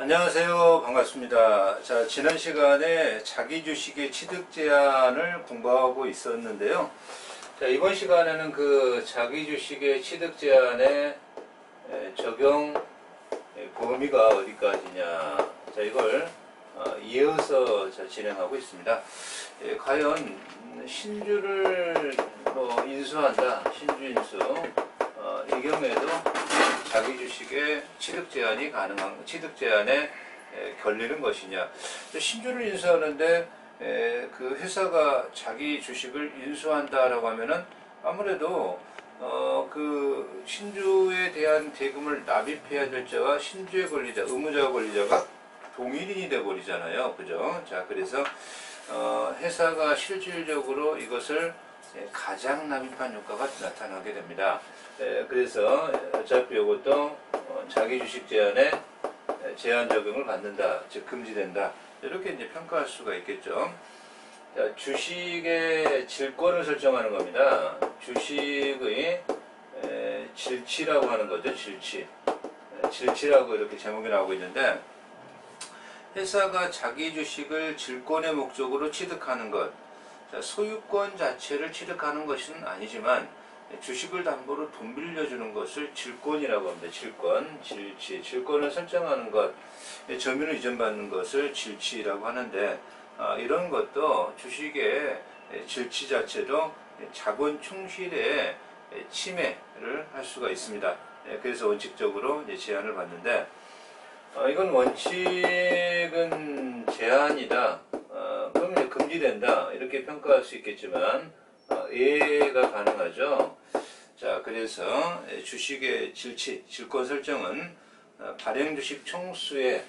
안녕하세요. 반갑습니다. 자, 지난 시간에 자기 주식의 취득 제한을 공부하고 있었는데요. 자, 이번 시간에는 그 자기 주식의 취득 제한의 적용 범위가 어디까지냐. 자, 이걸 이어서 진행하고 있습니다. 과연 신주를 인수한다. 신주 인수. 이 경우에도 자기 주식의 취득 제한이 가능한, 취득 제한에 걸리는 것이냐. 신주를 인수하는데 그 회사가 자기 주식을 인수한다라고 하면은 아무래도 그 신주에 대한 대금을 납입해야 될 자와 신주의 권리자, 의무자와 권리자가 동일인이 돼 버리잖아요. 그죠? 자, 그래서 회사가 실질적으로 이것을 가장 납입한 효과가 나타나게 됩니다. 그래서 어차피 이것도 자기 주식 제한에 제한 적용을 받는다, 즉 금지된다, 이렇게 이제 평가할 수가 있겠죠. 자, 주식의 질권을 설정하는 겁니다. 주식의 질치라고 하는 거죠. 질치라고 이렇게 제목이 나오고 있는데, 회사가 자기 주식을 질권의 목적으로 취득하는 것, 자, 소유권 자체를 취득하는 것은 아니지만 주식을 담보로 돈 빌려주는 것을 질권이라고 합니다. 질권, 질치, 질권을 설정하는 것, 점유를 이전받는 것을 질치라고 하는데, 이런 것도 주식의 질치 자체도 자본 충실에 침해를 할 수가 있습니다. 그래서 원칙적으로 제한을 받는데, 이건 원칙은 제한이다, 그러면 금지된다, 이렇게 평가할 수 있겠지만 예가 가능하죠. 자, 그래서 주식의 질치, 질권 설정은 발행 주식 총수의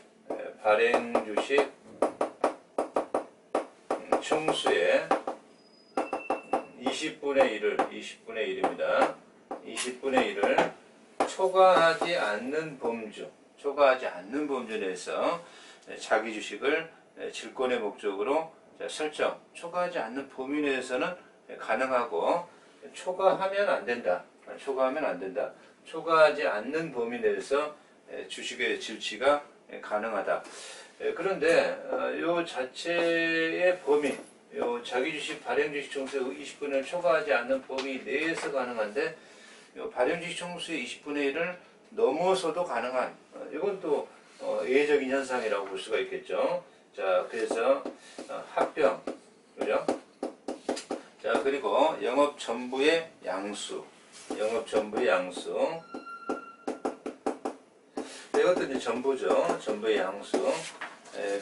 20분의 1입니다. 20분의 1을 초과하지 않는 범주 내에서 자기 주식을 질권의 목적으로 설정, 초과하지 않는 범위 내에서는 가능하고, 초과하면 안 된다. 초과하지 않는 범위 내에서 주식의 질치가 가능하다. 그런데 요 자체의 범위, 요 자기 주식 발행 주식 총수의 20분의 1을 초과하지 않는 범위 내에서 가능한데, 요 발행 주식 총수의 20분의 1을 넘어서도 가능한, 이건 또 예외적인 현상이라고 볼 수가 있겠죠. 자, 그래서 합병, 그죠? 자, 그리고 영업 전부의 양수. 이것도 이제 전부죠. 전부의 양수.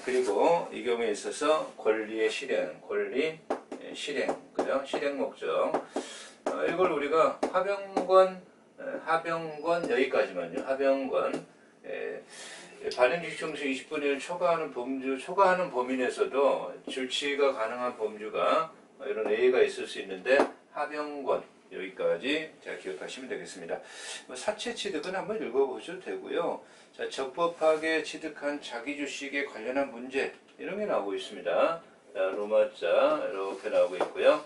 그리고 이 경우에 있어서 권리의 실행, 그죠? 실행 목적. 이걸 우리가 하병권 여기까지만요. 하병권. 발행 주식 총수 20분의 1 초과하는 범위 내에서도 질치가 가능한 범주가 이런 A가 있을 수 있는데, 하병권 여기까지 자 기억하시면 되겠습니다. 사채 취득은 한번 읽어보셔도 되고요. 자, 적법하게 취득한 자기 주식에 관련한 문제, 이런 게 나오고 있습니다. 자, 로마자 이렇게 나오고 있고요.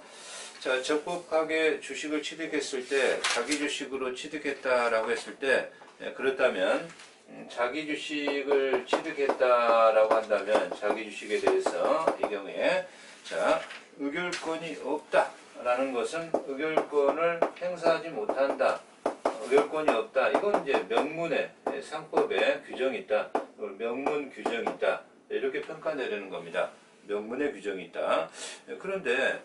자, 적법하게 주식을 취득했을 때, 자기 주식으로 취득했다라고 했을 때, 그렇다면 자기 주식을 취득했다라고 한다면 자기 주식에 대해서 이 경우에 자, 의결권이 없다라는 것은 의결권을 행사하지 못한다, 의결권이 없다, 이건 이제 명문의 상법에 규정이 있다, 명문 규정이 있다, 이렇게 평가 내리는 겁니다. 명문의 규정이 있다. 그런데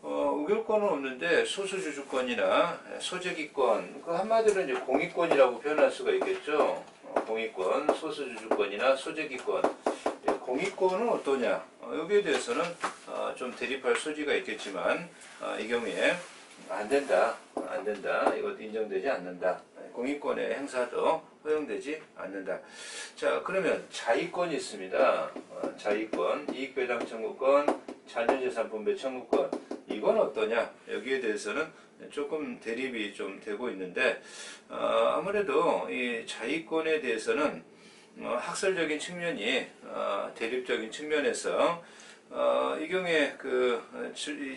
의결권은 없는데 소수주주권이나 소재기권, 그 한마디로 이제 공익권이라고 표현할 수가 있겠죠. 공익권, 소수주주권이나 소재기권. 공익권은 어떠냐? 여기에 대해서는 좀 대립할 소지가 있겠지만, 이 경우에 안 된다. 이것도 인정되지 않는다. 공익권의 행사도 허용되지 않는다. 자, 그러면 자의권이 있습니다. 자의권, 이익배당 청구권, 자녀재산 분배 청구권. 이건 어떠냐? 여기에 대해서는 조금 대립이 좀 되고 있는데, 아무래도 이 자의권에 대해서는 학설적인 측면이 대립적인 측면에서 이 경우에 그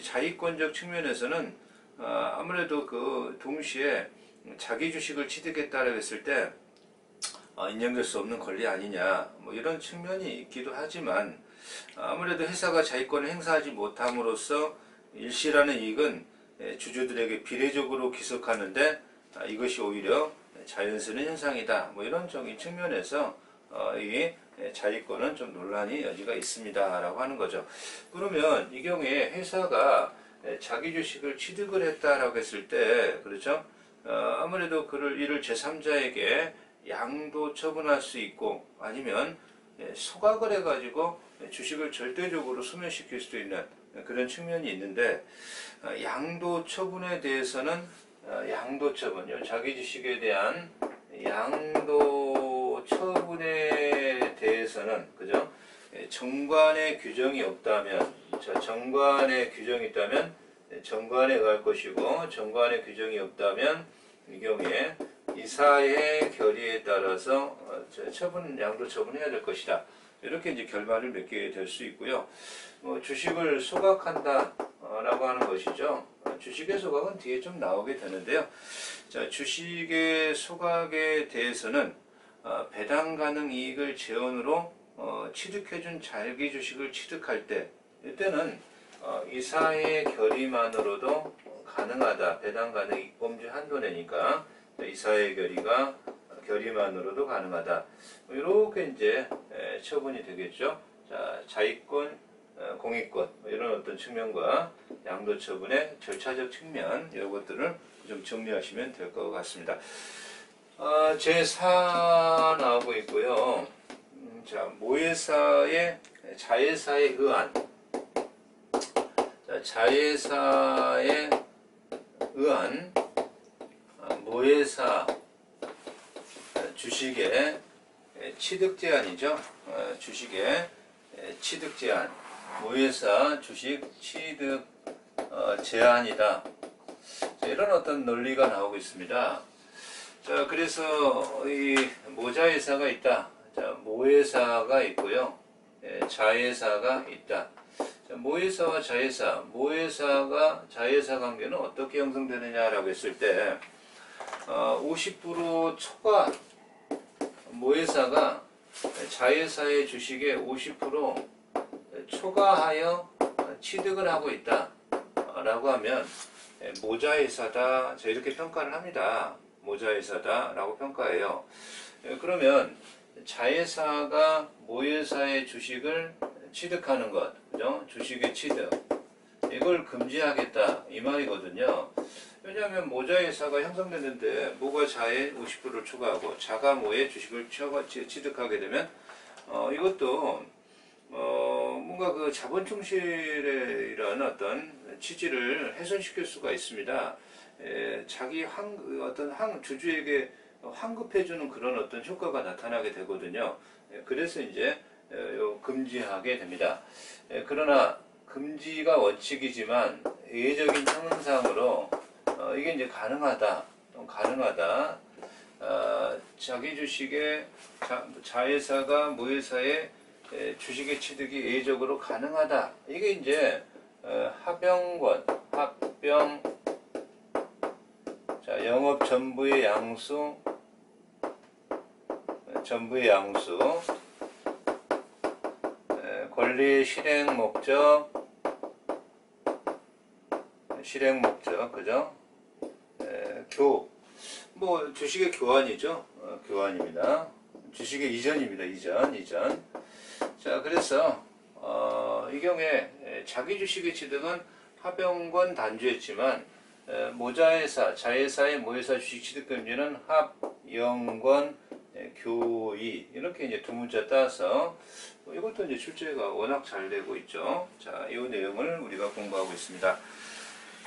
자의권적 측면에서는 아무래도 그 동시에 자기 주식을 취득했다라고 했을 때 인정될 수 없는 권리 아니냐, 뭐 이런 측면이 있기도 하지만, 아무래도 회사가 자기권을 행사하지 못함으로써 일시라는 이익은 주주들에게 비례적으로 귀속하는데, 이것이 오히려 자연스러운 현상이다, 뭐 이런 적인 측면에서 이 자기권은 좀 논란의 여지가 있습니다 라고 하는 거죠. 그러면 이 경우에 회사가 자기 주식을 취득을 했다라고 했을 때, 그렇죠? 아무래도 이를 제3자에게 양도 처분할 수 있고, 아니면 소각을 해가지고 주식을 절대적으로 소멸시킬 수도 있는 그런 측면이 있는데, 양도 처분에 대해서는 양도 처분, 자기 주식에 대한 양도 처분에 대해서는, 그죠? 정관의 규정이 없다면, 정관의 규정이 있다면 정관에 의할 것이고, 정관의 규정이 없다면 이 경우에 이사의 결의에 따라서 양도 처분해야 될 것이다. 이렇게 이제 결말을 맺게 될 수 있고요. 주식을 소각한다 라고 하는 것이죠. 주식의 소각은 뒤에 좀 나오게 되는데요. 자, 주식의 소각에 대해서는 배당 가능 이익을 재원으로 취득해준 자기 주식을 취득할 때, 이때는 이사의 결의만으로도 가능하다. 배당 가능 이익범주 한도 내니까 이사의 결의만으로도 가능하다. 이렇게 이제 처분이 되겠죠. 자, 자의권, 공익권 이런 어떤 측면과 양도 처분의 절차적 측면, 이런 것들을 좀 정리하시면 될 것 같습니다. 제4 나오고 있고요. 자, 모회사의 자회사에 의한, 자, 자회사에 의한 모회사 주식의 취득 제한이죠. 주식의 취득 제한, 모회사 주식 취득 제한이다. 자, 이런 어떤 논리가 나오고 있습니다. 자, 그래서 이 모자회사가 있다. 자, 모회사가 있고요. 자회사가 있다. 자, 모회사와 자회사, 모회사가 자회사 관계는 어떻게 형성되느냐라고 했을 때, 50% 초과 모회사가 자회사의 주식의 50% 초과하여 취득을 하고 있다 라고 하면 모자회사다, 자, 이렇게 평가를 합니다. 모자회사다 라고 평가해요. 그러면 자회사가 모회사의 주식을 취득하는 것, 그죠? 주식의 취득, 이걸 금지하겠다 이 말이거든요. 왜냐하면 모자회사가 형성됐는데 모가 자의 50%를 초과하고 자가 모의 주식을 취득하게 되면 이것도 뭔가 그 자본 충실의 이런 어떤 취지를 훼손시킬 수가 있습니다. 자기 주주에게 환급해주는 그런 어떤 효과가 나타나게 되거든요. 그래서 이제 금지하게 됩니다. 그러나 금지가 원칙이지만 예외적인 형상으로 이게 이제 가능하다. 자기 주식의 자회사가 모회사의 주식의 취득이 예외적으로 가능하다. 이게 이제 합병권, 자, 영업 전부의 양수, 권리의 실행 목적, 그죠? 주식의 교환이죠. 교환입니다. 주식의 이전입니다. 이전. 자, 그래서 이 경우에 자기 주식의 취득은 합병권 단주했지만 모자회사, 자회사의 모회사 주식 취득 금지는 합영권 교의, 이렇게 이제 두 문자 따서 이것도 이제 출제가 워낙 잘 되고 있죠. 자, 이 내용을 우리가 공부하고 있습니다.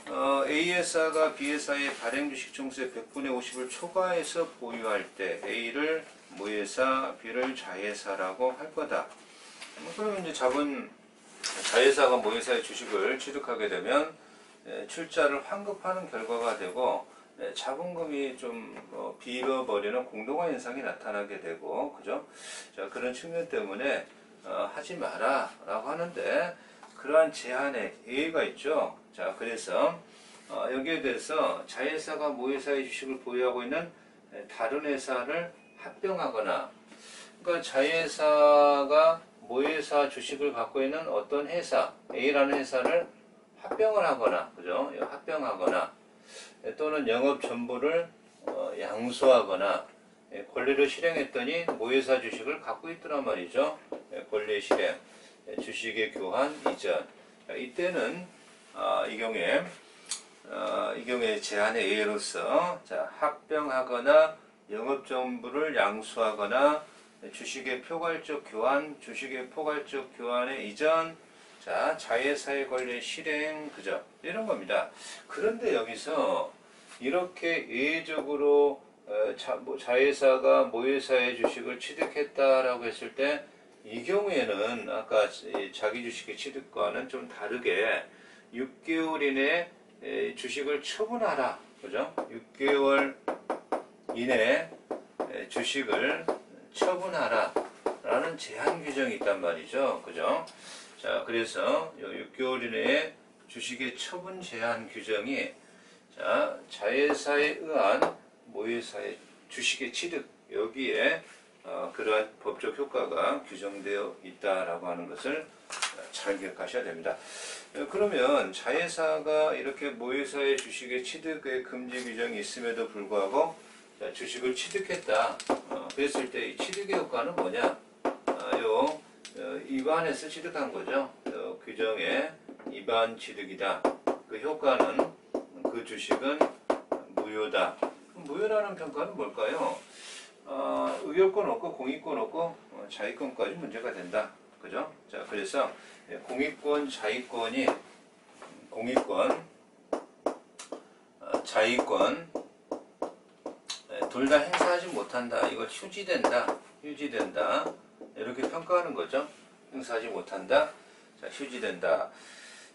A회사가 B회사의 발행 주식 총수의 100분의 50을 초과해서 보유할 때 A를 모회사, B를 자회사라고 할 거다. 그러면 이제 자회사가 모회사의 주식을 취득하게 되면 출자를 환급하는 결과가 되고 자본금이 좀 비어버리는 공동화 현상이 나타나게 되고, 그죠? 자, 그런 측면 때문에 하지 마라 라고 하는데, 그러한 제한에 예외가 있죠. 자, 그래서 여기에 대해서 자회사가 모회사의 주식을 보유하고 있는 다른 회사를 합병하거나, 그러니까 자회사가 모회사 주식을 갖고 있는 어떤 회사, A라는 회사를 합병을 하거나, 그죠? 합병하거나, 또는 영업 전부를 양수하거나, 권리를 실행했더니 모회사 주식을 갖고 있더란 말이죠. 권리 실행, 주식의 교환, 이전. 이때는 이 경우에 제한의 예로서 합병하거나 영업 전부를 양수하거나 주식의 포괄적 교환, 주식의 포괄적 교환의 이전, 자회사의 권리 실행, 그죠? 이런 겁니다. 그런데 여기서 이렇게 예외적으로 자회사가 모회사의 주식을 취득했다라고 했을 때, 이 경우에는 아까 자기 주식의 취득과는 좀 다르게 6개월 이내 주식을 처분하라, 그죠? 6개월 이내 주식을 처분하라 라는 제한 규정이 있단 말이죠, 그죠? 자, 그래서 6개월 이내에 주식의 처분 제한 규정이 자회사에 의한 모회사의 주식의 취득, 여기에 그러한 법적 효과가 규정되어 있다라고 하는 것을 잘 기억하셔야 됩니다. 그러면 자회사가 이렇게 모회사의 주식의 취득의 금지 규정이 있음에도 불구하고 주식을 취득했다. 그랬을 때 이 취득의 효과는 뭐냐? 위반해서 취득한 거죠. 규정의 위반 취득이다. 그 효과는 그 주식은 무효다. 무효라는 평가는 뭘까요? 의결권 없고 공익권 없고 자의권까지 문제가 된다. 그죠? 자, 그래서 공익권, 자의권이 공익권, 자의권 둘 다 행사하지 못한다. 이걸 휴지된다. 이렇게 평가하는 거죠. 행사하지 못한다. 자, 휴지된다.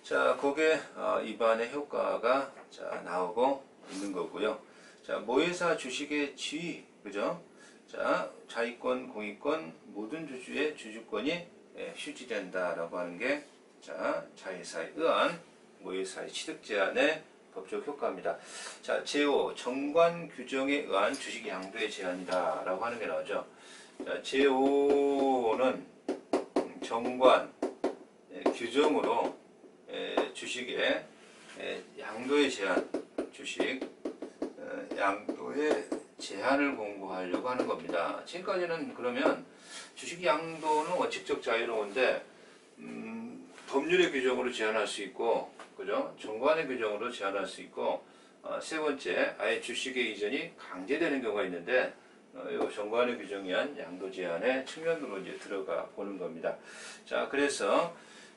자, 그게 위반의 효과가 나오고 있는 거고요. 자, 모회사 주식의 지위, 그죠? 자, 자의권, 공익권, 모든 주주의 주주권이 휴지된다라고 하는 게 자회사에 의한 모회사의 취득 제한의 법적 효과입니다. 자, 제5 정관 규정에 의한 주식 양도의 제한이다라고 하는 게 나오죠. 자, 제5는 정관 규정으로 주식의 양도의 제한, 주식 양도의 제한을 공고하려고 하는 겁니다. 지금까지는 그러면 주식 양도는 원칙적 자유로운데 법률의 규정으로 제한할 수 있고, 그죠? 정관의 규정으로 제한할 수 있고, 세 번째 아예 주식의 이전이 강제되는 경우가 있는데, 이 정관의 규정이 한 양도 제한의 측면으로 이제 들어가 보는 겁니다. 자, 그래서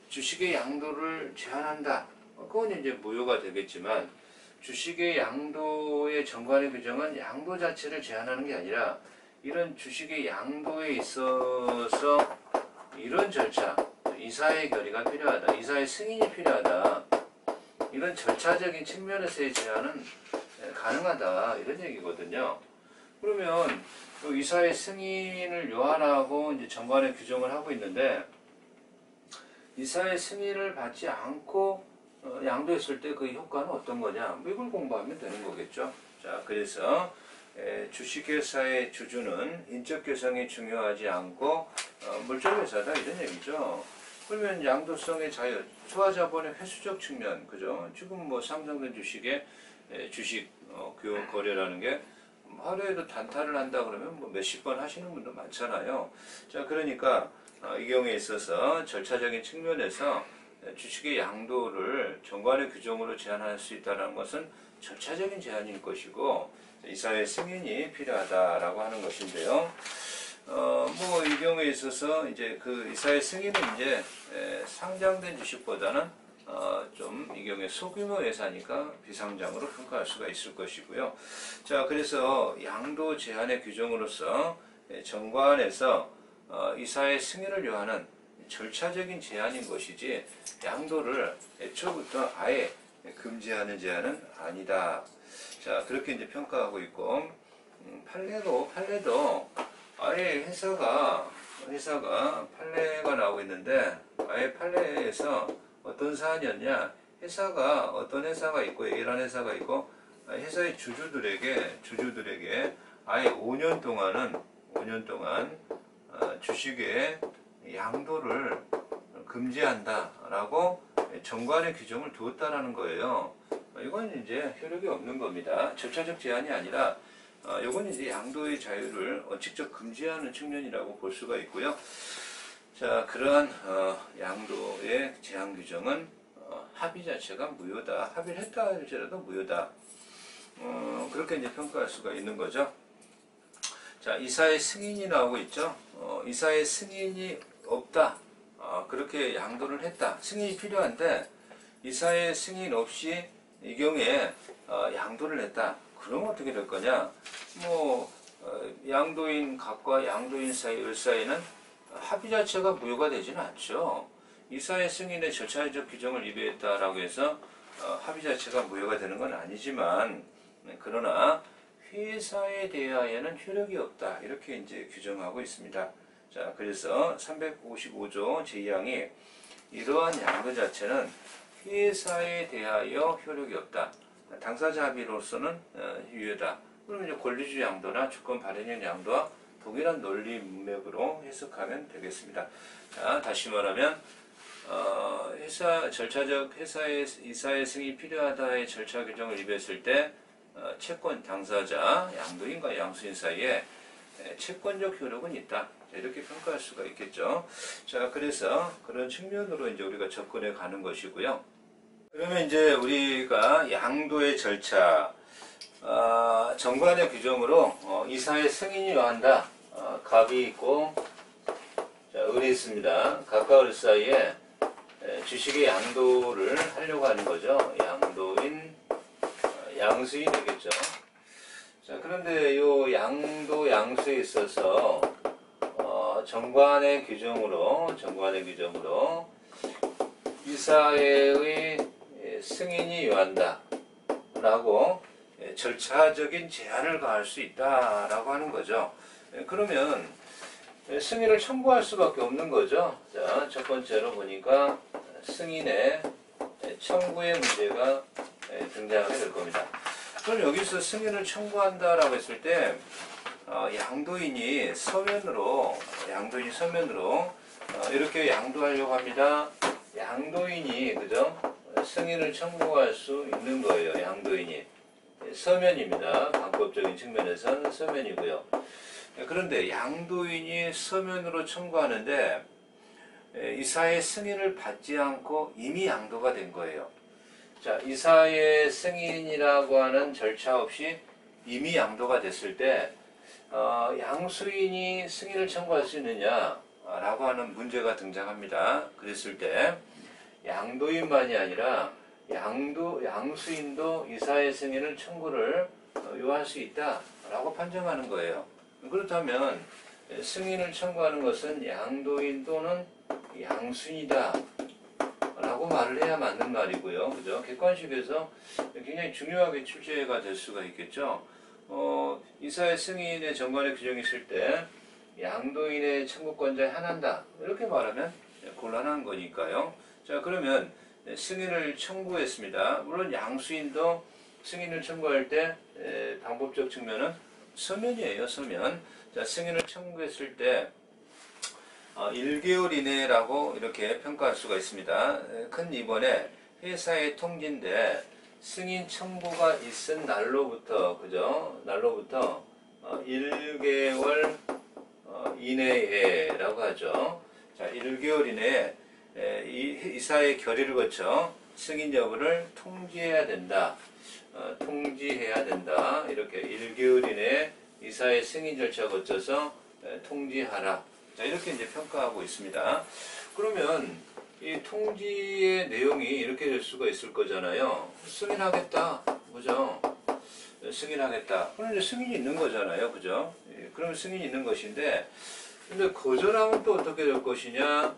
주식의 양도를 제한한다. 그건 이제 무효가 되겠지만, 주식의 양도의 정관의 규정은 양도 자체를 제한하는 게 아니라 이런 주식의 양도에 있어서 이런 절차, 이사의 결의가 필요하다, 이사의 승인이 필요하다, 이런 절차적인 측면에서의 제한은 가능하다, 이런 얘기거든요. 그러면 그 이사의 승인을 요한하고 이제 정관의 규정을 하고 있는데, 이사의 승인을 받지 않고 양도했을 때 그 효과는 어떤 거냐? 이걸 공부하면 되는 거겠죠. 자, 그래서 주식회사의 주주는 인적 개성이 중요하지 않고 물질회사다, 이런 얘기죠. 그러면 양도성의 자유, 투하자본의 회수적 측면, 그죠? 지금 뭐 상장된 주식의 주식 교환 거래라는 게 하루에도 단타를 한다 그러면 뭐 몇십 번 하시는 분도 많잖아요. 자, 그러니까 이 경우에 있어서 절차적인 측면에서 주식의 양도를 정관의 규정으로 제한할 수 있다는 것은 절차적인 제한일 것이고, 이사의 승인이 필요하다라고 하는 것인데요. 뭐 이 경우에 있어서 이제 그 이사의 승인은 이제 상장된 주식보다는 좀 이 경우에 소규모 회사니까 비상장으로 평가할 수가 있을 것이고요. 자, 그래서 양도 제한의 규정으로서 정관에서 이사의 승인을 요하는 절차적인 제한인 것이지 양도를 애초부터 아예 금지하는 제한은 아니다. 자, 그렇게 이제 평가하고 있고, 판례도 아예 회사가 판례가 나오고 있는데, 아예 판례에서 어떤 사안이었냐? 회사가 어떤 회사가 있고 A라는 회사가 있고 회사의 주주들에게 아예 5년 동안은 5년 동안 주식의 양도를 금지한다라고 정관의 규정을 두었다라는 거예요. 이건 이제 효력이 없는 겁니다. 절차적 제한이 아니라 이건 이제 양도의 자유를 원칙적 금지하는 측면이라고 볼 수가 있고요. 자, 그러한 양도의 제한 규정은 합의 자체가 무효다. 합의를 했다 할지라도 무효다. 그렇게 이제 평가할 수가 있는 거죠. 자, 이사의 승인이 나오고 있죠. 이사의 승인이 없다. 그렇게 양도를 했다. 승인이 필요한데 이사의 승인 없이 이 경우에 양도를 했다. 그러면 어떻게 될 거냐? 양도인 각과 양도인 사이에는 합의 자체가 무효가 되지는 않죠. 이사의 승인의 절차적 규정을 위배했다라고 해서 합의 자체가 무효가 되는 건 아니지만, 그러나 회사에 대하여는 효력이 없다. 이렇게 이제 규정하고 있습니다. 자, 그래서 355조 제2항이 이러한 양도 자체는 회사에 대하여 효력이 없다. 당사자 합의로서는 유효다. 그러면 이제 권리주의 양도나 주권 발행형 양도와 동일한 논리 문맥으로 해석하면 되겠습니다. 자, 다시 말하면 회사의 이사의 승인이 필요하다의 절차 규정을 위배했을 때 채권 당사자 양도인과 양수인 사이에 채권적 효력은 있다. 이렇게 평가할 수가 있겠죠. 자, 그래서 그런 측면으로 이제 우리가 접근해 가는 것이고요. 그러면 이제 우리가 양도의 절차, 정관의 규정으로 이사의 승인이 요한다. 갑이 있고, 자, 을이 있습니다. 갑과 을 사이에 주식의 양도를 하려고 하는 거죠. 양도인, 양수인 되겠죠. 자, 그런데 이 양도, 양수에 있어서 정관의 규정으로 이사의 승인이 요한다 라고 절차적인 제한을 가할 수 있다 라고 하는 거죠. 그러면 승인을 청구할 수밖에 없는 거죠. 자, 첫 번째로 보니까 승인의 청구의 문제가 등장하게 될 겁니다. 그럼 여기서 승인을 청구한다라고 했을 때 양도인이 서면으로 이렇게 양도하려고 합니다. 양도인이 그죠? 승인을 청구할 수 있는 거예요. 양도인이 서면입니다. 방법적인 측면에서는 서면이고요. 그런데 양도인이 서면으로 청구하는데 이사의 승인을 받지 않고 이미 양도가 된 거예요. 자, 이사의 승인이라고 하는 절차 없이 이미 양도가 됐을 때 양수인이 승인을 청구할 수 있느냐라고 하는 문제가 등장합니다. 그랬을 때 양도인만이 아니라 양수인도 이사의 승인을 청구를 요할 수 있다라고 판정하는 거예요. 그렇다면 승인을 청구하는 것은 양도인 또는 양수인이다 라고 말을 해야 맞는 말이고요. 그죠? 객관식에서 굉장히 중요하게 출제가 될 수가 있겠죠. 이사의 승인의 정관의 규정이 있을 때 양도인의 청구권자에 한한다. 이렇게 말하면 곤란한 거니까요. 자, 그러면 승인을 청구했습니다. 물론 양수인도 승인을 청구할 때 방법적 측면은 서면이에요. 서면. 자, 승인을 청구했을 때 1개월 이내라고 이렇게 평가할 수가 있습니다. 큰 2번에 회사의 통지인데 승인 청구가 있은 날로부터, 그죠? 날로부터 1개월 이내에라고 하죠. 자, 1개월 이내에 이사의 결의를 거쳐 승인 여부를 통지해야 된다. 통지해야 된다. 이렇게 1개월 이내에 이사의 승인 절차 거쳐서 통지하라. 자, 이렇게 이제 평가하고 있습니다. 그러면 이 통지의 내용이 이렇게 될 수가 있을 거잖아요. 승인하겠다. 그죠? 승인하겠다. 그럼 이제 승인이 있는 거잖아요. 그죠? 그러면 승인이 있는 것인데, 근데 거절하면 또 어떻게 될 것이냐?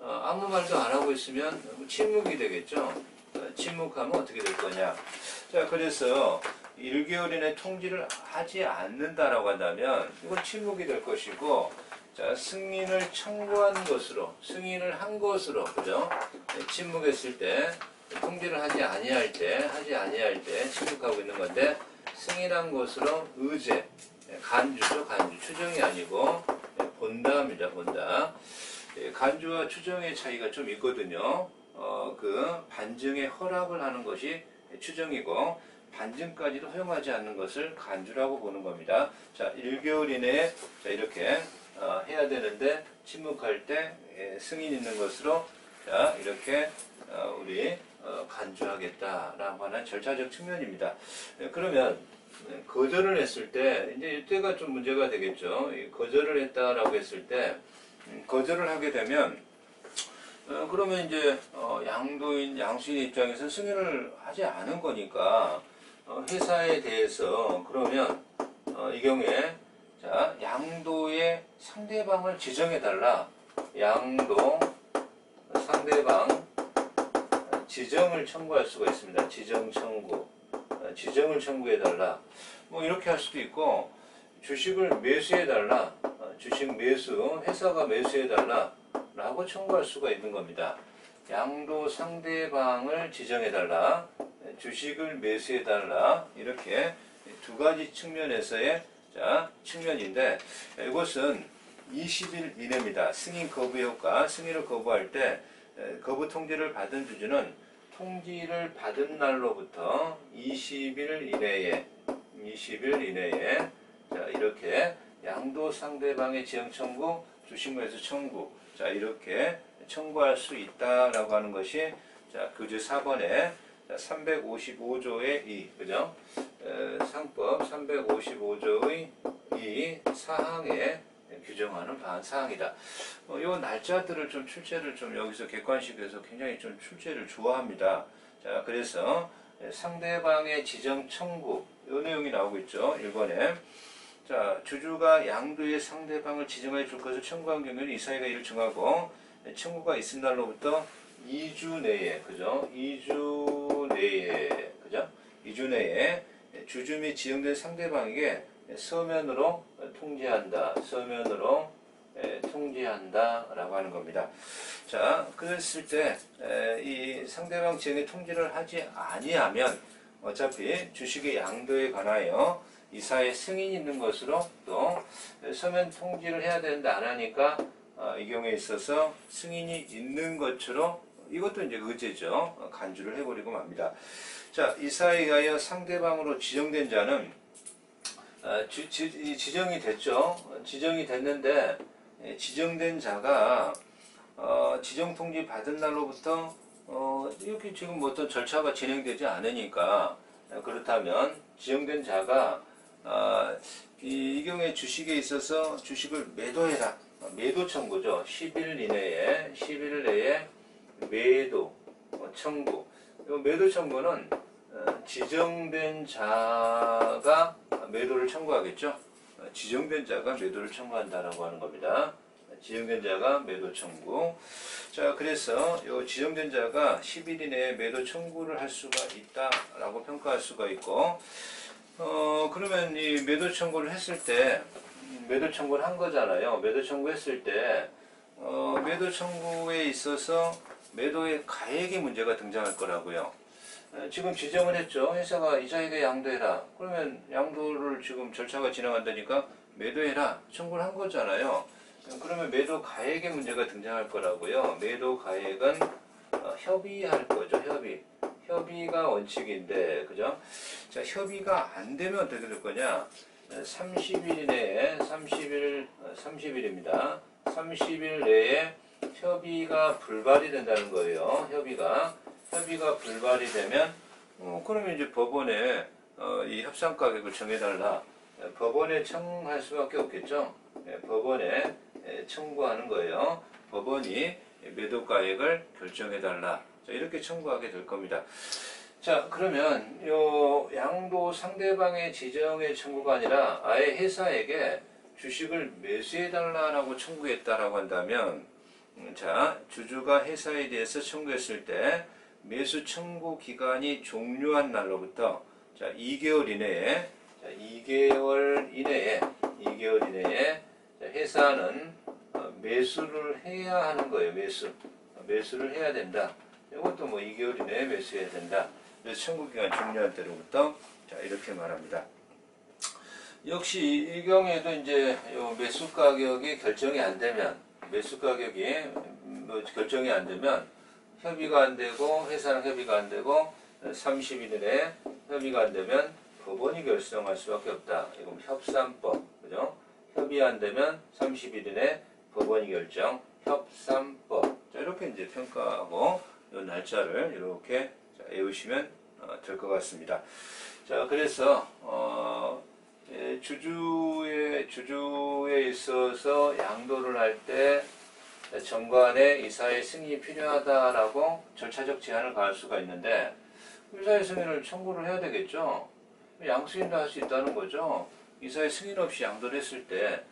아무 말도 안 하고 있으면 침묵이 되겠죠? 침묵하면 어떻게 될 거냐? 자, 그래서 1개월 이내 통지를 하지 않는다라고 한다면, 이건 침묵이 될 것이고, 자, 승인을 청구한 것으로, 승인을 한 것으로, 그죠? 침묵했을 때, 통지를 하지 아니할 때 침묵하고 있는 건데, 승인한 것으로 의제, 간주죠, 간주. 추정이 아니고 본다입니다, 본다. 간주와 추정의 차이가 좀 있거든요. 그 반증의 허락을 하는 것이 추정이고 반증까지도 허용하지 않는 것을 간주라고 보는 겁니다. 자, 1개월 이내에 자, 이렇게 해야 되는데 침묵할 때 승인 있는 것으로 자, 이렇게 우리 간주하겠다라고 하는 절차적 측면입니다. 그러면 거절을 했을 때 이제 이때가 좀 문제가 되겠죠. 거절을 했다라고 했을 때 거절을 하게 되면 그러면 이제 양도인 양수인 입장에서 승인을 하지 않은 거니까 회사에 대해서 그러면 이 경우에 자 양도의 상대방을 지정해 달라. 양도 상대방 지정을 청구할 수가 있습니다. 지정 청구, 지정을 청구해 달라. 뭐 이렇게 할 수도 있고 주식을 매수해 달라. 주식 매수, 회사가 매수해 달라 라고 청구할 수가 있는 겁니다. 양도 상대방을 지정해 달라. 주식을 매수해 달라. 이렇게 두 가지 측면에서의 자, 측면인데 이것은 20일 이내입니다. 승인 거부 효과, 승인을 거부할 때 거부 통지를 받은 주주는 통지를 받은 날로부터 20일 이내에 자, 이렇게 양도 상대방의 지정 청구, 주식 매수 청구 자, 이렇게 청구할 수 있다라고 하는 것이 자, 교재 4번에 355조의 2, 그죠? 상법 355조의 2 사항에 규정하는 사항이다. 이 날짜들을 좀 출제를 좀 여기서 객관식에서 굉장히 좀 출제를 좋아합니다. 자, 그래서 상대방의 지정 청구 이 내용이 나오고 있죠. 1번에 자, 주주가 양도의 상대방을 지정해 줄 것을 청구한 경우에는 이 사회가 이를 정하고 청구가 있은 날로부터 2주 내에, 그죠? 2주 내에, 그죠? 2주 내에 주주 및 지정된 상대방에게 서면으로 통지한다. 서면으로 통지한다. 라고 하는 겁니다. 자, 그랬을 때, 이 상대방 지정에 통지를 하지 아니하면 어차피 주식의 양도에 관하여 이사의 승인이 있는 것으로 또 서면 통지를 해야 되는데 안 하니까 이 경우에 있어서 승인이 있는 것으로 이것도 이제 의제죠. 간주를 해버리고 맙니다. 자, 이사에 의하여 상대방으로 지정된 자는 지정이 됐죠. 지정이 됐는데 지정된 자가 지정 통지 받은 날로부터 이렇게 지금 뭐 어떤 절차가 진행되지 않으니까 그렇다면 지정된 자가 이 경우에 주식에 있어서 주식을 매도해라. 매도 청구죠. 10일 내에 매도 청구. 매도 청구는 지정된 자가 매도를 청구하겠죠. 지정된 자가 매도를 청구한다라고 하는 겁니다. 지정된 자가 매도 청구. 자, 그래서 이 지정된 자가 10일 이내에 매도 청구를 할 수가 있다라고 평가할 수가 있고, 그러면 이 매도 청구를 했을 때, 매도 청구를 한 거잖아요. 매도 청구했을 때, 매도 청구에 있어서 매도의 가액의 문제가 등장할 거라고요. 지금 지정을 했죠. 회사가 이자에게 양도해라. 그러면 양도를 지금 절차가 진행한다니까 매도해라. 청구를 한 거잖아요. 그러면 매도 가액의 문제가 등장할 거라고요. 매도 가액은 협의할 거죠. 협의가 원칙인데, 그죠? 자, 협의가 안 되면 어떻게 될 거냐? 30일 내에, 30일입니다. 30일 내에 협의가 불발이 된다는 거예요. 협의가 불발이 되면, 그러면 이제 법원에 이 협상 가격을 정해달라. 법원에 청할 수밖에 없겠죠. 법원에 청구하는 거예요. 법원이 매도가액을 결정해달라. 이렇게 청구하게 될 겁니다. 자, 그러면 요 양도 상대방의 지정의 청구가 아니라 아예 회사에게 주식을 매수해달라고 청구했다라고 한다면, 자, 주주가 회사에 대해서 청구했을 때 매수 청구 기간이 종료한 날로부터 자, 2개월 이내에 회사는 매수를 해야 하는 거예요. 매수를 해야 된다. 이것도 뭐 2개월 이내에 매수해야 된다. 그래서 청구기간 종료한 때로부터 자, 이렇게 말합니다. 역시 이 경우에도 이제 요 매수 가격이 결정이 안 되면, 매수 가격이 뭐 결정이 안 되면 협의가 안 되고, 회사랑 협의가 안 되고 30일 이내에 협의가 안 되면 법원이 결정할 수밖에 없다. 이건 협상법, 그죠? 협의 안 되면 30일 이내 법원이 결정, 협상법. 자, 이렇게 이제 평가하고 이 날짜를 이렇게 외우시면 될 것 같습니다. 자, 그래서 주주에 있어서 양도를 할 때 정관의 이사의 승인이 필요하다라고 절차적 제한을 가할 수가 있는데, 이사의 승인을 청구를 해야 되겠죠. 양수인도 할 수 있다는 거죠. 이사의 승인 없이 양도를 했을 때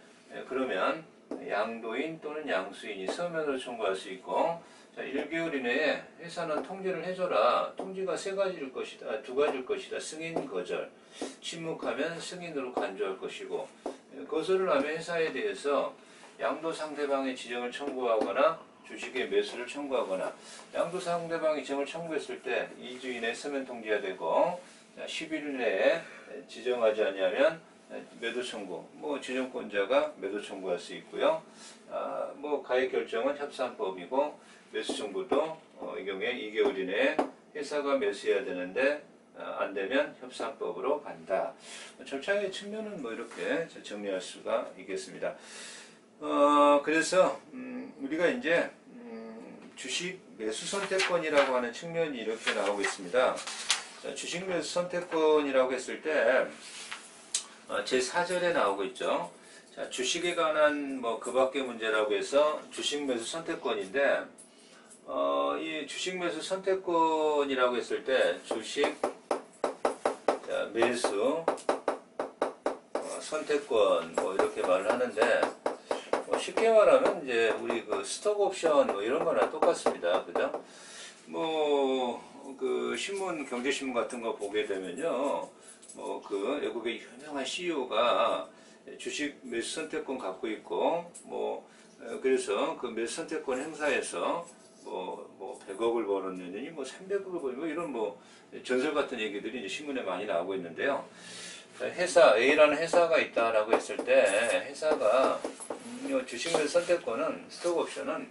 그러면 양도인 또는 양수인이 서면으로 청구할 수 있고, 자, 1개월 이내에 회사는 통지를 해줘라. 통지가 세 가지일 것이다. 두 가지일 것이다. 승인, 거절. 침묵하면 승인으로 간주할 것이고, 거절을 하면 회사에 대해서 양도 상대방의 지정을 청구하거나 주식의 매수를 청구하거나, 양도 상대방이 지정을 청구했을 때 2주 이내에 서면 통지해야 되고, 10일 내에 지정하지 않으면 매도 청구, 뭐 지정권자가 매도 청구할 수 있고요. 뭐 가액 결정은 협상법이고, 매수 청구도 이 경우에 2개월 이내에 회사가 매수해야 되는데 안 되면 협상법으로 간다. 절차의 측면은 뭐 이렇게 정리할 수가 있겠습니다. 그래서 우리가 이제 주식 매수 선택권이라고 하는 측면이 이렇게 나오고 있습니다. 자, 주식 매수 선택권이라고 했을 때 제4절에 나오고 있죠. 자, 주식에 관한 뭐 그 밖의 문제라고 해서 주식 매수 선택권인데, 이 주식 매수 선택권이라고 했을 때 주식 매수 선택권 뭐 이렇게 말을 하는데, 뭐 쉽게 말하면 이제 우리 그 스톡 옵션 뭐 이런 거나 똑같습니다. 그죠? 뭐 그 신문, 경제신문 같은 거 보게 되면요, 뭐 그 외국의 유명한 CEO가 주식 매수 선택권 갖고 있고, 뭐 그래서 그 매수 선택권 행사에서 뭐 100억을 벌었느니 뭐 300억을 벌고 뭐 이런 뭐 전설 같은 얘기들이 이제 신문에 많이 나오고 있는데요. 회사 A라는 회사가 있다라고 했을 때 회사가 주식 매수 선택권은, 스톡 옵션은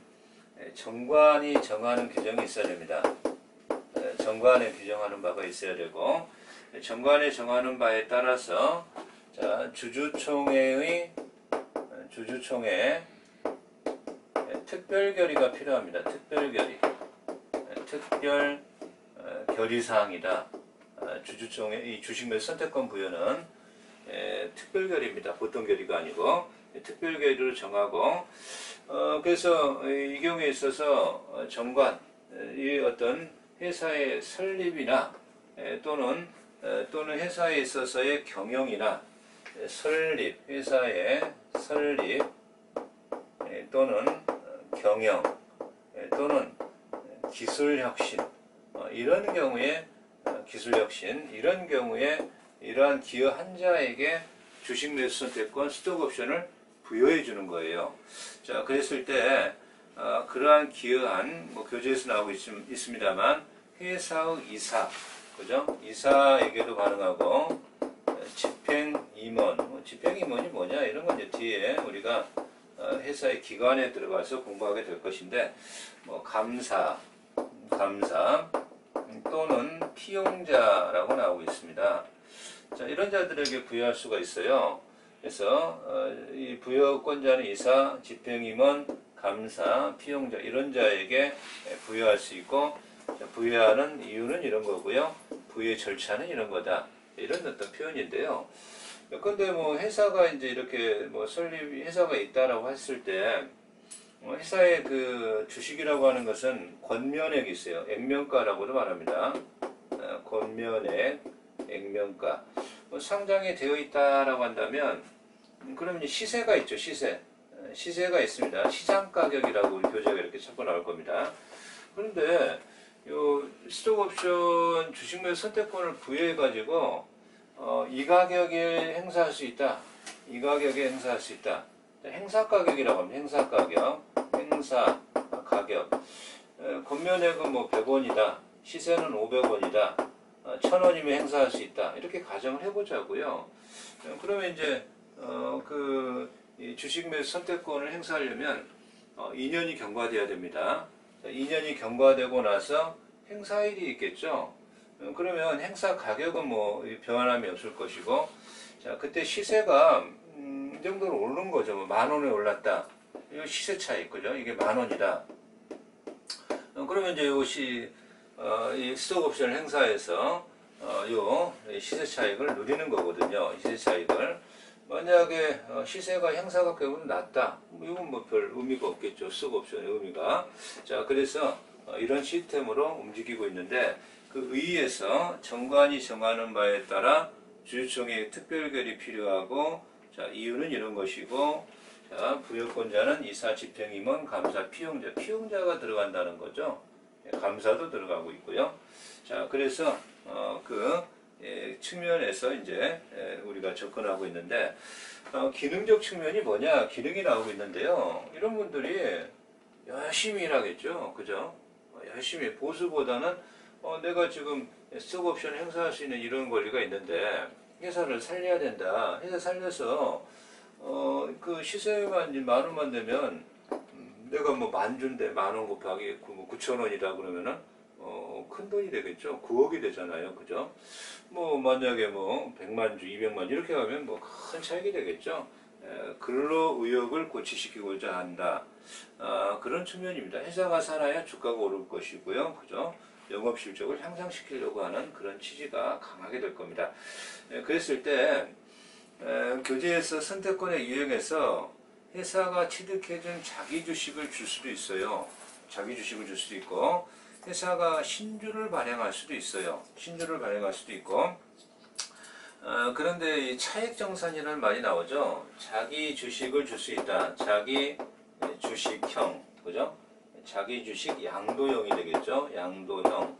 정관이 정하는 규정이 있어야 됩니다. 정관에 규정하는 바가 있어야 되고, 정관에 정하는 바에 따라서 자, 주주총회의 특별 결의가 필요합니다. 특별 결의, 특별 결의 사항이다. 주주총회 이 주식 매수 선택권 부여는 특별 결의입니다. 보통 결의가 아니고 특별 결의를 정하고, 그래서 이 경우에 있어서 정관, 이 어떤 회사의 설립이나 또는 회사에 있어서의 경영이나 설립, 회사의 설립 또는 경영 또는 기술혁신, 이런 경우에 기술혁신, 이런 경우에 이러한 기여 한 자에게 주식 매수 선택권, 스톡 옵션을 부여해 주는 거예요. 자, 그랬을 때 그러한 기여한, 뭐 교재에서 나오고 있습니다만 회사의 이사, 그죠? 이사에게도 가능하고, 집행임원, 집행임원이 뭐냐 이런 건 이제 뒤에 우리가 회사의 기관에 들어가서 공부하게 될 것인데, 뭐 감사 또는 피용자라고 나오고 있습니다. 자, 이런 자들에게 부여할 수가 있어요. 그래서 이 부여권자는 이사, 집행임원, 감사, 피용자, 이런 자에게 부여할 수 있고, 부여하는 이유는 이런 거고요. 부여 절차는 이런 거다. 이런 어떤 표현인데요. 근데 뭐 회사가 이제 이렇게 뭐 설립 회사가 있다라고 했을 때, 회사의 그 주식이라고 하는 것은 권면액이 있어요. 액면가라고도 말합니다. 권면액, 액면가. 뭐 상장이 되어 있다라고 한다면, 그러면 시세가 있죠. 시세가 있습니다. 시장 가격이라고 우리 교재가 이렇게 적어 나올 겁니다. 그런데 요 스톡 옵션 주식 매수 선택권을 부여해 가지고 이 가격에 행사할 수 있다. 이 가격에 행사할 수 있다. 행사 가격이라고 합니다. 행사 가격. 권면액은 뭐 100원이다. 시세는 500원이다. 1000원이면 행사할 수 있다. 이렇게 가정을 해보자고요. 그러면 이제 이 주식 매수 선택권을 행사하려면 2년이 경과돼야 됩니다. 2년이 경과되고 나서 행사일이 있겠죠. 그러면 행사 가격은 뭐 변함이 없을 것이고, 자 그때 시세가 이 정도로 오른 거죠. 뭐 10,000원에 올랐다. 이 시세 차이 그죠? 이게 10,000원이다. 그러면 이제 이것이 이 스톡 옵션 행사에서 요 시세 차익을 누리는 거거든요. 시세 차익을. 만약에 시세가 행사 가격보다 낮다. 이건 뭐 별 의미가 없겠죠. 스톡 옵션의 의미가. 자, 그래서 이런 시스템으로 움직이고 있는데 그 의의에서 정관이 정하는 바에 따라 주주총회 특별결의 필요하고, 자, 이유는 이런 것이고, 자, 부여권자는 이사 집행임원 감사 피용자가 들어간다는 거죠. 감사도 들어가고 있고요. 자, 그래서 측면에서 이제 우리가 접근하고 있는데 기능적 측면이 뭐냐? 기능이 나오고 있는데요. 이런 분들이 열심히 일하겠죠, 그죠? 열심히 보수보다는 내가 지금 스톡옵션 행사할 수 있는 이런 권리가 있는데 회사를 살려야 된다. 회사 살려서 그 시세만 10,000원만 되면 내가 뭐 10,000주인데 10,000원 곱하기 9,000원이다 그러면은 큰 돈이 되겠죠. 9억이 되잖아요. 그죠? 뭐 만약에 뭐 100만 주, 200만 이렇게 가면 뭐 큰 차익이 되겠죠. 근로 의욕을 고취시키고자 한다. 그런 측면입니다. 회사가 살아야 주가가 오를 것이고요. 그죠? 영업 실적을 향상시키려고 하는 그런 취지가 강하게 될 겁니다. 그랬을 때 교재에서 선택권의 유형에서 회사가 취득해준 자기 주식을 줄 수도 있어요. 자기 주식을 줄 수도 있고, 회사가 신주를 발행할 수도 있어요. 신주를 발행할 수도 있고, 그런데 이 차액정산이라는 말이 나오죠. 자기 주식을 줄 수 있다. 자기 주식형, 그죠? 자기 주식 양도형이 되겠죠. 양도형.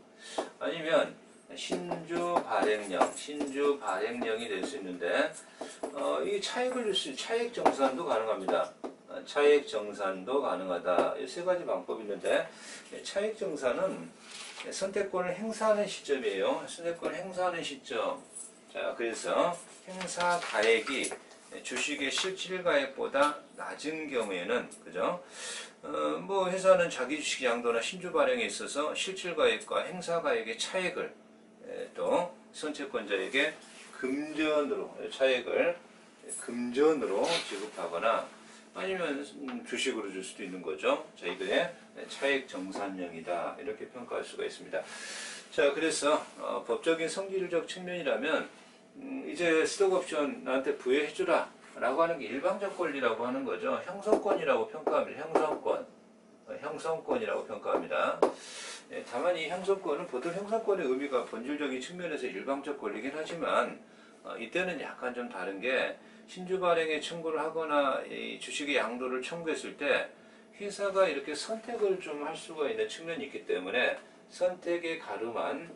아니면 신주 발행령이 될 수 있는데, 이 차액을 줄 수, 차액 정산도 가능합니다. 차액 정산도 가능하다. 이 세 가지 방법이 있는데, 차액 정산은 선택권을 행사하는 시점이에요. 선택권을 행사하는 시점. 자, 그래서 행사 가액이 주식의 실질 가액보다 낮은 경우에는, 그죠? 뭐 회사는 자기 주식 양도나 신주 발행에 있어서 실질 가액과 행사 가액의 차액을 또 선택권자에게 차액을 금전으로 지급하거나 아니면 주식으로 줄 수도 있는 거죠. 자, 이거에 차액 정산형이다. 이렇게 평가할 수가 있습니다. 자, 그래서 법적인 성질적 측면이라면 이제 스톡옵션 나한테 부여해주라 라고 하는 게 일방적 권리라고 하는 거죠. 형성권이라고 평가합니다. 형성권이라고 평가합니다. 다만 이 형성권은 보통 형성권의 의미가 본질적인 측면에서 일방적 권리긴 하지만 이때는 약간 좀 다른 게 신주 발행에 청구를 하거나 이 주식의 양도를 청구했을 때 회사가 이렇게 선택을 좀 할 수가 있는 측면이 있기 때문에 선택에 가름한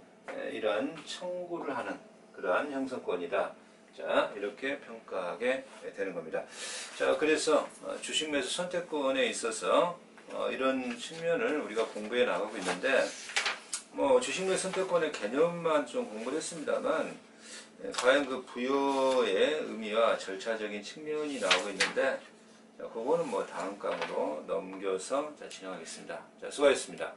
이러한 청구를 하는 그러한 형성권이다. 자, 이렇게 평가하게 되는 겁니다. 자, 그래서 주식 매수 선택권에 있어서 이런 측면을 우리가 공부해 나가고 있는데, 뭐 주식 매수 선택권의 개념만 좀 공부를 했습니다만, 과연 그 부여의 의미와 절차적인 측면이 나오고 있는데, 자, 그거는 뭐 다음 강으로 넘겨서 진행하겠습니다. 자, 수고하셨습니다.